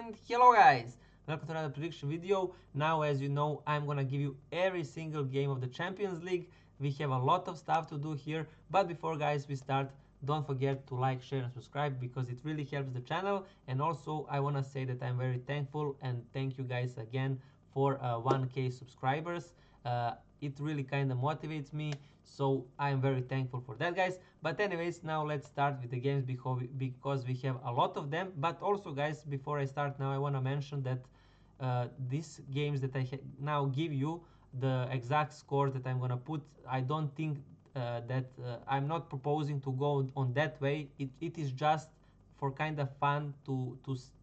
And hello guys, welcome to another prediction video. Now, as you know, I'm gonna give you every single game of the Champions League. We have a lot of stuff to do here, but before guys we start, don't forget to like, share and subscribe because it really helps the channel. And also I want to say that I'm very thankful and thank you guys again for 1k subscribers. It really kind of motivates me, so I'm very thankful for that guys. But anyways, now let's start with the games because we have a lot of them. But also guys, before I start now, I want to mention that these games that I now give you the exact score that I'm gonna put, I don't think I'm not proposing to go on that way. It is just for kind of fun to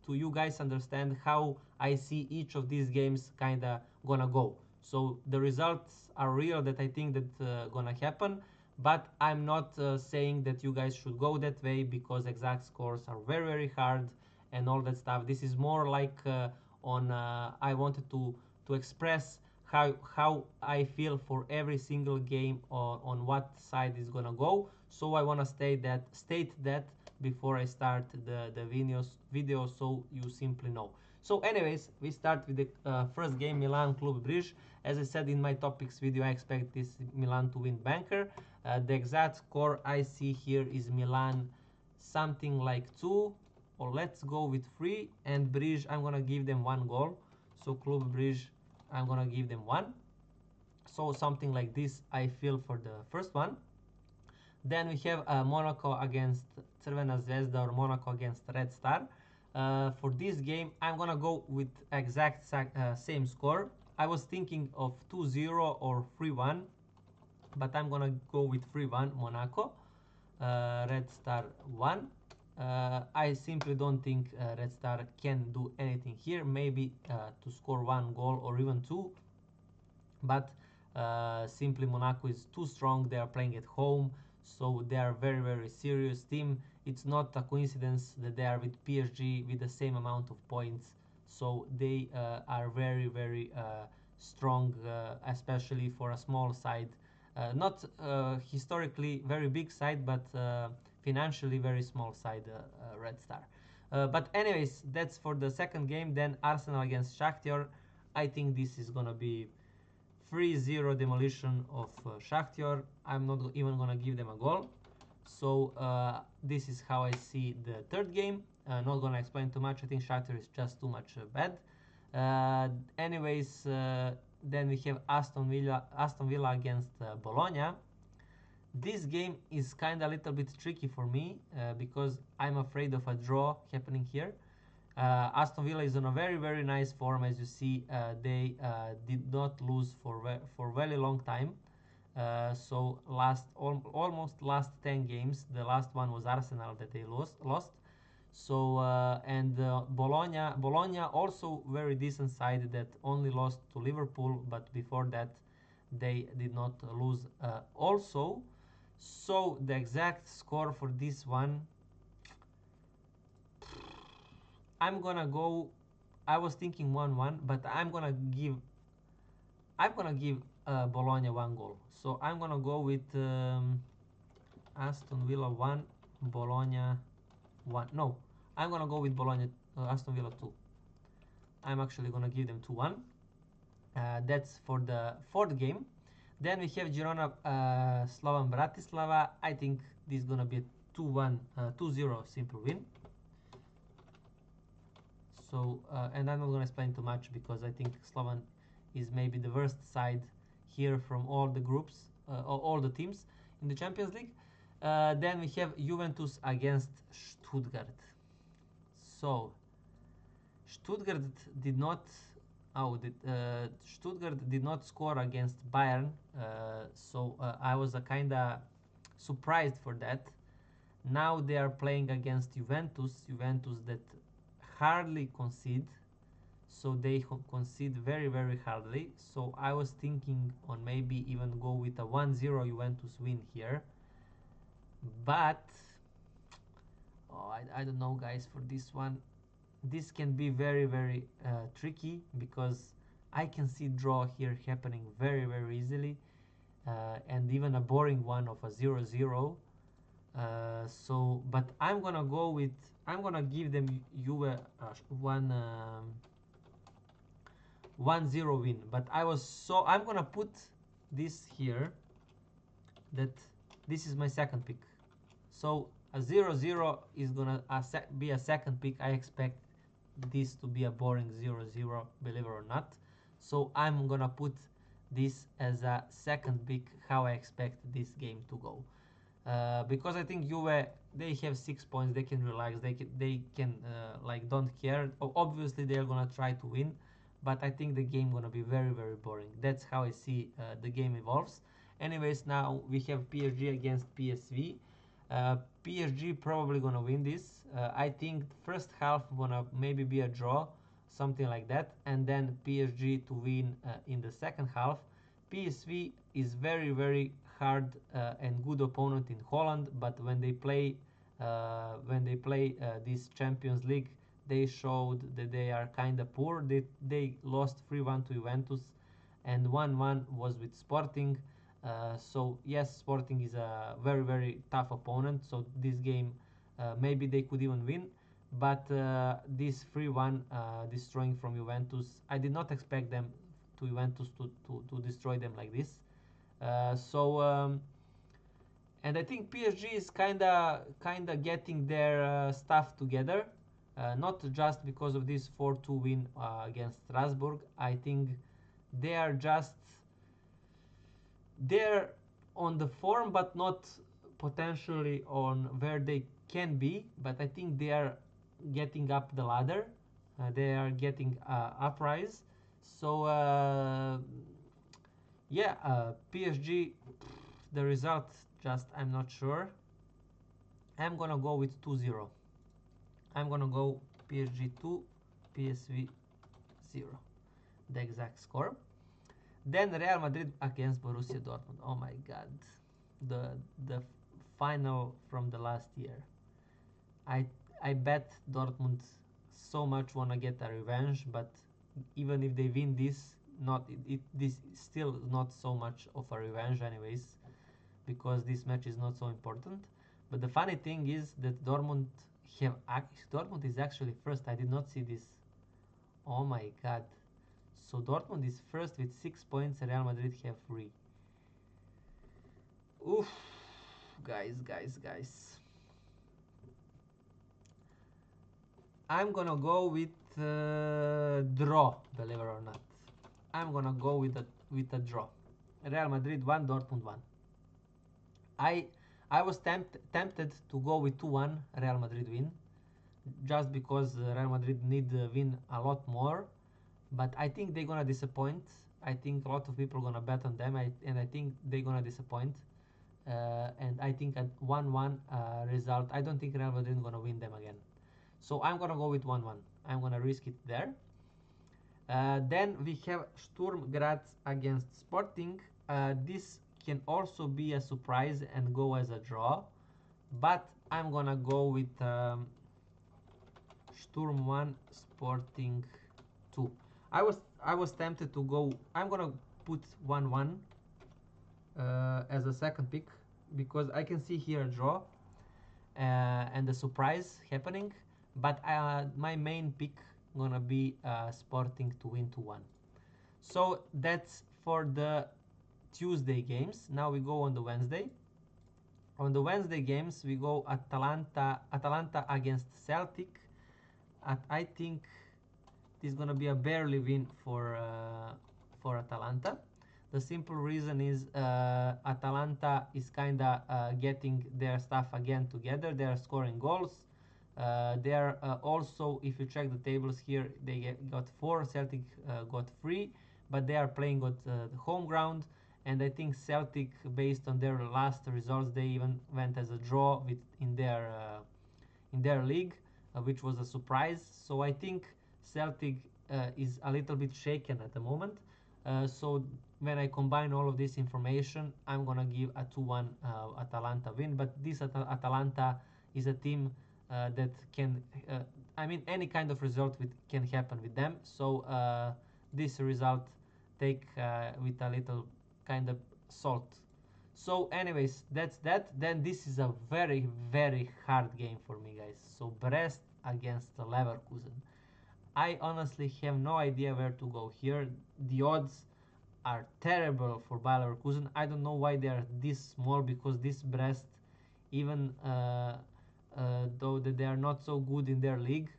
you guys understand how I see each of these games kind of gonna go. So the results are real that I think that gonna happen, but I'm not saying that you guys should go that way because exact scores are very hard and all that stuff. This is more like I wanted to express how I feel for every single game on what side is gonna go. So I wanna state that before I start the video so you simply know. So anyways, we start with the first game, Milan Club Brugge. As I said in my topics video, I expect this Milan to win banker. The exact score I see here is Milan something like 2, or let's go with 3, and Brugge I'm gonna give them 1 goal. So Club Brugge I'm gonna give them 1. So something like this I feel for the first one. Then we have Monaco against Crvena Zvezda or Monaco against Red Star. For this game I'm gonna go with exact same score. I was thinking of 2-0 or 3-1, but I'm gonna go with 3-1 Monaco. Red Star 1. I simply don't think Red Star can do anything here. Maybe to score 1 goal or even 2, but simply Monaco is too strong. They are playing at home, so they are very serious team. It's not a coincidence that they are with PSG with the same amount of points, so they are very strong, especially for a small side. Not historically very big side, but financially very small side, Red Star. But anyways, that's for the second game. Then Arsenal against Shakhtar. I think this is gonna be 3-0 demolition of Shakhtar. I'm not even gonna give them a goal. So this is how I see the third game. Not gonna explain too much. I think Shakhtar is just too much bad. Anyways, then we have Aston Villa against Bologna. This game is kind of a little bit tricky for me because I'm afraid of a draw happening here. Aston Villa is on a very nice form. As you see, they did not lose for very long time. So almost last 10 games, the last one was Arsenal that they lost. So and Bologna also very decent side that only lost to Liverpool, but before that they did not lose also. So the exact score for this one, I'm gonna go. I was thinking 1-1, but I'm gonna give Bologna 1 goal. So I'm gonna go with Aston Villa 1, Bologna 1. No, I'm gonna go with Bologna, Aston Villa 2. I'm actually gonna give them 2-1. That's for the fourth game. Then we have Girona Slovan Bratislava. I think this is gonna be a 2-1, 2-0 simple win. So and I'm not gonna explain too much because I think Slovan is maybe the worst side here from all the groups, all the teams in the Champions League. Then we have Juventus against Stuttgart. So Stuttgart did not Stuttgart did not score against Bayern, so I was kinda surprised for that. Now they are playing against Juventus that hardly concede, so they concede very hardly. So I was thinking on maybe even go with a 1-0 Juventus win here, but I don't know guys, for this one this can be very tricky because I can see draw here happening very easily, and even a boring one of a 0-0. So, but I'm gonna go with, I'm gonna give them Juve one 1-0 win. But I'm gonna put this here, that this is my second pick. So a 0-0 is gonna be a second pick. I expect this to be a boring 0-0, believe it or not. So I'm gonna put this as a second pick, how I expect this game to go. Because I think Juve, they have 6 points, they can relax, they can like don't care. Obviously they are gonna try to win, but I think the game gonna be very very boring. That's how I see the game evolves. Anyways, now we have PSG against PSV. PSG probably gonna win this. I think first half gonna maybe be a draw, something like that, and then PSG to win in the second half. PSV is very very hard and good opponent in Holland, but when they play this Champions League, they showed that they are kind of poor. They lost 3-1 to Juventus, and 1-1 was with Sporting. So yes, Sporting is a very very tough opponent. So this game maybe they could even win, but this 3-1 destroying from Juventus, I did not expect them to Juventus to destroy them like this. And I think PSG is kinda getting their stuff together, not just because of this 4-2 win against Strasbourg. I think they are just they're on the form, but not potentially on where they can be. But I think they are getting up the ladder. They are getting uprise. So yeah, PSG, the result, just I'm not sure. I'm gonna go with 2-0. I'm gonna go PSG 2, PSV 0. The exact score. Then Real Madrid against Borussia Dortmund. Oh my god. The final from the last year. I I bet Dortmund so much wanna get a revenge, but even if they win this, not this is still not so much of a revenge anyways, because this match is not so important. But the funny thing is that Dortmund is actually first. I did not see this. Oh my god. So Dortmund is first with 6 points, Real Madrid have 3. Oof, guys. I'm gonna go with draw, believe it or not. I'm gonna go with a draw. Real Madrid 1, Dortmund 1. I I was tempted to go with 2-1 Real Madrid win, just because Real Madrid need to win a lot more. But I think they're gonna disappoint. I think a lot of people gonna bet on them, and I think they're gonna disappoint. And I think a 1-1 result. I don't think Real Madrid gonna win them again. So I'm gonna go with 1-1. I'm gonna risk it there. Then we have Sturm Graz against Sporting. This can also be a surprise and go as a draw, but I'm gonna go with Sturm 1, Sporting 2. I was tempted to go. I'm gonna put 1-1 as a second pick, because I can see here a draw and a surprise happening. But my main pick gonna be Sporting to win 2-1. So that's for the Tuesday games. Now we go on the Wednesday. On the Wednesday games, we go Atalanta against Celtic. I think this is gonna be a barely win for Atalanta. The simple reason is Atalanta is kinda getting their stuff again together. They are scoring goals. They are also, if you check the tables here, they got 4. Celtic got 3, but they are playing on the home ground. And I think Celtic, based on their last results, they even went as a draw in their league, which was a surprise. So I think Celtic is a little bit shaken at the moment. So when I combine all of this information, I'm gonna give a 2-1 Atalanta win. But this Atalanta is a team that can, I mean, any kind of result can happen with them. So this result take with a little kind of salt. So anyways, that's that. Then this is a very, very hard game for me, guys. So Brest against Leverkusen. I honestly have no idea where to go here. The odds are terrible for Bayer Leverkusen. I don't know why they are this small, because this Brest, even though that they are not so good in their league,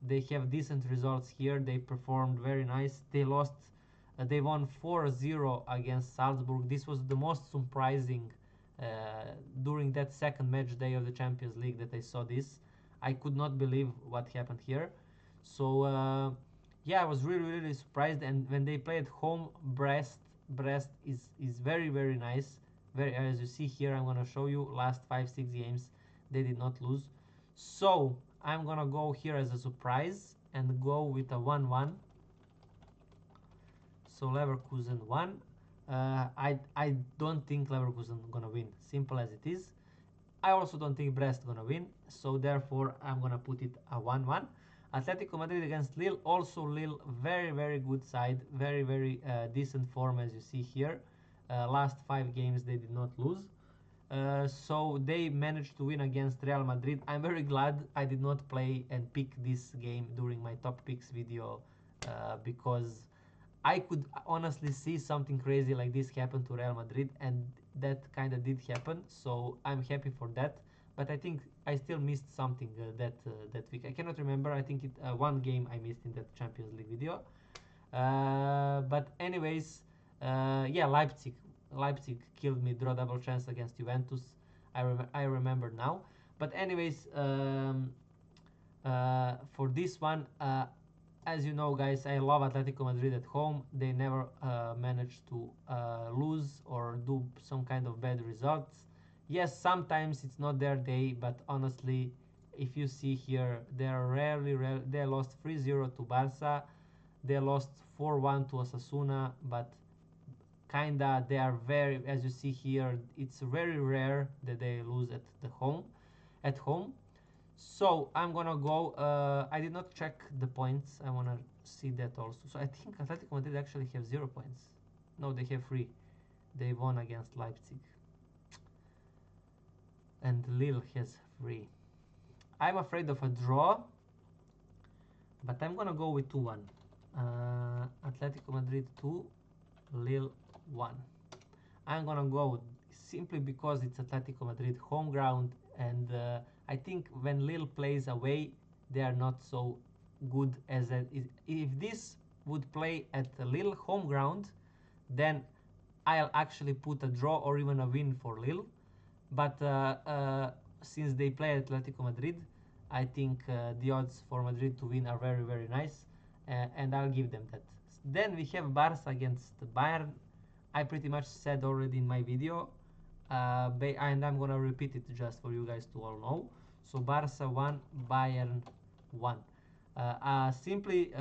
they have decent results here. They performed very nice. They won 4-0 against Salzburg. This was the most surprising uh, during that second match day of the Champions League that I saw this. I could not believe what happened here. So yeah, I was really, really surprised. And when they played home, Brest is very, very nice. Very, as you see here, I'm gonna show you last 5-6 games they did not lose. So I'm gonna go here as a surprise and go with a 1-1. So Leverkusen 1. I don't think Leverkusen gonna win. Simple as it is. I also don't think Brest gonna win. So therefore I'm gonna put it a 1-1. Atletico Madrid against Lille. Also Lille, very, very good side. Very, very decent form, as you see here. Last 5 games they did not lose. So they managed to win against Real Madrid. I'm very glad I did not play and pick this game during my top picks video, because I could honestly see something crazy like this happen to Real Madrid, and that kind of did happen. So I'm happy for that. But I think I still missed something that week. I cannot remember. I think one game I missed in that Champions League video. But anyways, yeah, Leipzig killed me, draw double chance against Juventus. I remember now. But anyways, for this one, as you know, guys, I love Atletico Madrid at home. They never manage to lose or do some kind of bad results. Yes, sometimes it's not their day, but honestly, if you see here, they are they lost 3-0 to Barca. They lost 4-1 to Osasuna, but kinda they are very, as you see here, it's very rare that they lose at home. So I'm gonna go. I did not check the points. I wanna see that also. So I think Atletico Madrid actually have 0 points. No, they have 3. They won against Leipzig, and Lille has 3. I'm afraid of a draw, but I'm gonna go with 2-1. Atletico Madrid 2, Lille 1. I'm gonna go simply because it's Atletico Madrid home ground, and I think when Lille plays away, they are not so good as if this would play at Lille home ground, then I'll actually put a draw or even a win for Lille. But since they play Atletico Madrid, I think the odds for Madrid to win are very, very nice, and I'll give them that. Then we have Barca against Bayern. I pretty much said already in my video, and I'm gonna repeat it just for you guys to all know. So Barca 1, Bayern 1. Simply,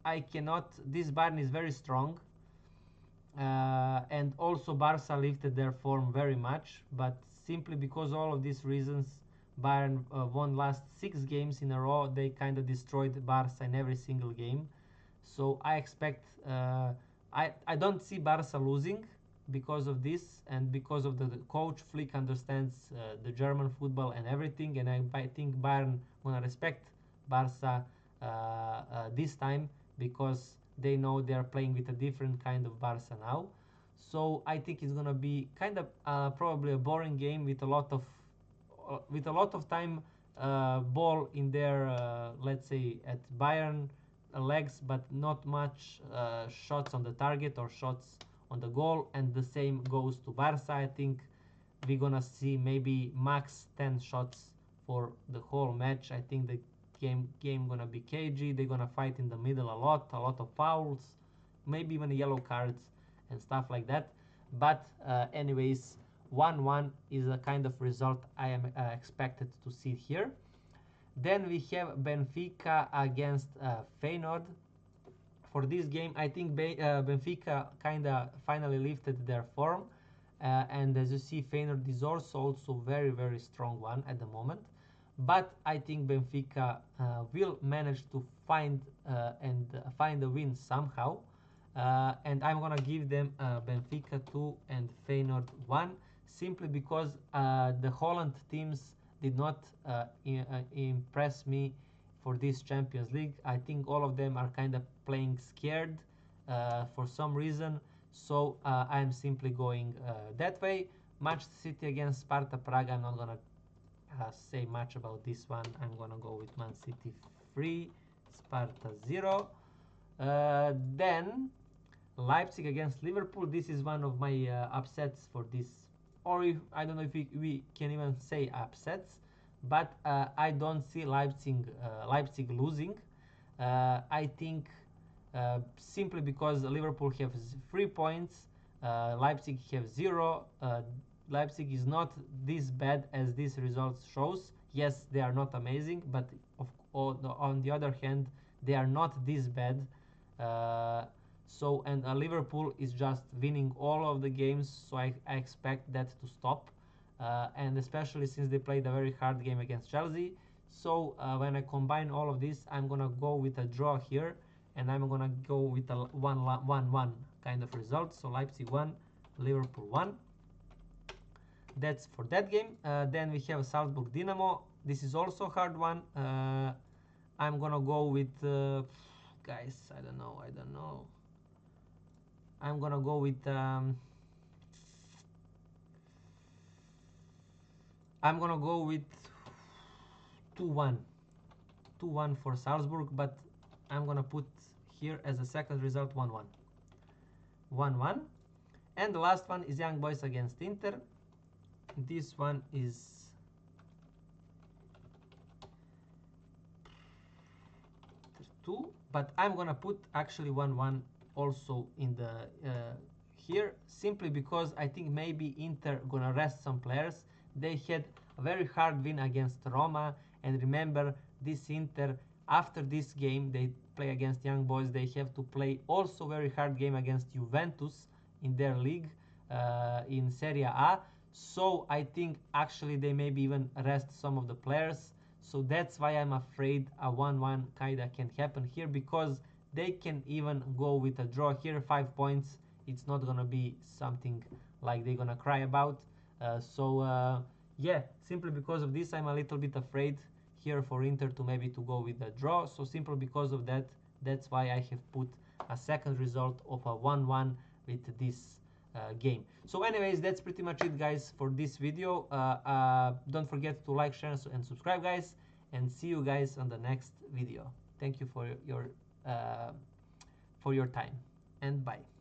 I cannot. This Bayern is very strong, and also Barca lifted their form very much. But simply because all of these reasons, Bayern won last 6 games in a row. They kind of destroyed Barca in every single game. So I expect. I don't see Barca losing because of this, and because of the coach Flick understands the German football and everything, and I think Bayern gonna respect Barca this time, because they know they are playing with a different kind of Barca now. So I think it's gonna be kind of probably a boring game with a lot of time ball in their let's say at Bayern legs, but not much shots on the target or shots on the goal. And the same goes to Barca. I think we're gonna see maybe max 10 shots for the whole match. I think the game gonna be cagey. They're gonna fight in the middle a lot of fouls, maybe even yellow cards and stuff like that. But anyways, 1-1 is a kind of result I am expected to see here. Then we have Benfica against Feyenoord. For this game, I think Benfica kind of finally lifted their form. And as you see, Feyenoord is also very, very strong one at the moment. But I think Benfica will manage to find a win somehow. And I'm gonna give them Benfica 2 and Feyenoord 1, simply because the Holland teams did not impress me for this Champions League. I think all of them are kind of playing scared for some reason, so I'm simply going that way. Manchester City against Sparta Prague, I'm not gonna say much about this one. I'm gonna go with Man City 3, Sparta 0. Then Leipzig against Liverpool. This is one of my upsets for this, or if, I don't know if we can even say upsets, but I don't see Leipzig losing. I think simply because Liverpool have 3 points, Leipzig have 0. Leipzig is not this bad as this result shows. Yes, they are not amazing, but on the other hand, they are not this bad. And Liverpool is just winning all of the games, so I expect that to stop. And especially since they played a very hard game against Chelsea. So when I combine all of this, I'm gonna go with a draw here, and I'm gonna go with a 1-1 kind of result. So Leipzig 1, Liverpool 1. That's for that game. Then we have Salzburg Dynamo. This is also a hard one. I'm gonna go with guys. I don't know. I'm gonna go with I'm gonna go with 2-1. 2-1 for Salzburg, but I'm gonna put here as a second result 1-1. 1-1. And the last one is Young Boys against Inter. This one is two, but I'm gonna put actually 1-1 also in the here, simply because I think maybe Inter gonna rest some players. They had a very hard win against Roma, and remember, this Inter, after this game they play against Young Boys, they have to play also very hard game against Juventus in their league in Serie A. So I think actually they maybe even rest some of the players. So that's why I'm afraid a 1-1 kinda can happen here, because they can even go with a draw here, 5 points. It's not gonna be something like they're gonna cry about. Yeah, simply because of this, I'm a little bit afraid here for Inter to maybe to go with a draw. So simply because of that, that's why I have put a second result of a 1-1 with this game. So anyways, that's pretty much it, guys, for this video. Don't forget to like, share, and subscribe, guys, and see you guys on the next video. Thank you for your time, and bye.